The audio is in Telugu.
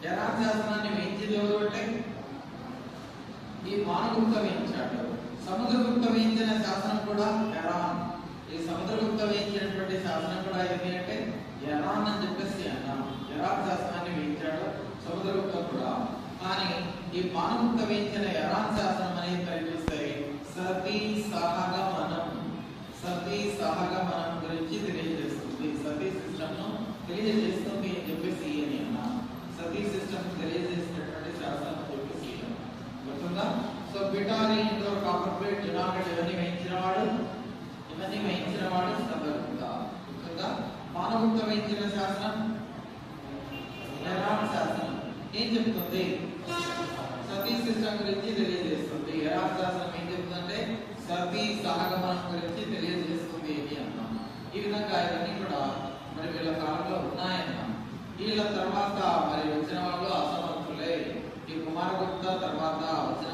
ఎరాన్ శాసనాన్ని వేయించింది ఎవరు అంటే ఈ మానగుప్త వేయించాడు. సముద్రగుప్త వేయించిన శాసనం కూడా ఎరాన్. ఈ సముద్రగుప్త వేయించినటువంటి శాసనం కూడా ఏంటి అంటే ఎరాన్ అని చెప్పేసి అన్నాం. ఎరాన్ శాసనాన్ని వేయించాడు సముద్రగుప్త కూడా. కానీ ఈ మానగుప్త వేయించిన ఎరాన్ శాసనం అనేది తెలియజేస్తే సతీ సహగమనం, సతీ సహగమనం గురించి తెలియజేస్తుంది. సతీ సిస్టమ్ ను తెలియజేస్తుంది అని చెప్పేసి అని అన్నా. సతీ సిస్టమ్ తెలియజేసినటువంటి శాసనం అని చెప్పేసి గుర్తుందా? So Bhitari Indore copper plate Junagadh ఇవన్నీ వేయించిన వాడు సముద్రగుప్త. గుర్తుందా? మానగుప్త వేయించిన శాసనం ఎరాన్ శాసనం ఏం చెప్తుంది? సతీ సిస్టమ్ గురించి తెలియజేస్తుంది. ఎరాన్ శాసనం ఏం చెప్తుందంటే సతీ సహగమనం గురించి తెలియజేస్తుంది అని అన్నాం. ఈ విధంగా ఇవన్నీ కూడా మరి వీళ్ళ కాలంలో ఉన్నాయన్నాం. వీళ్ళ తర్వాత మరి వచ్చిన వాళ్ళు అసమర్థులే. ఈ కుమారగుప్త తర్వాత వచ్చిన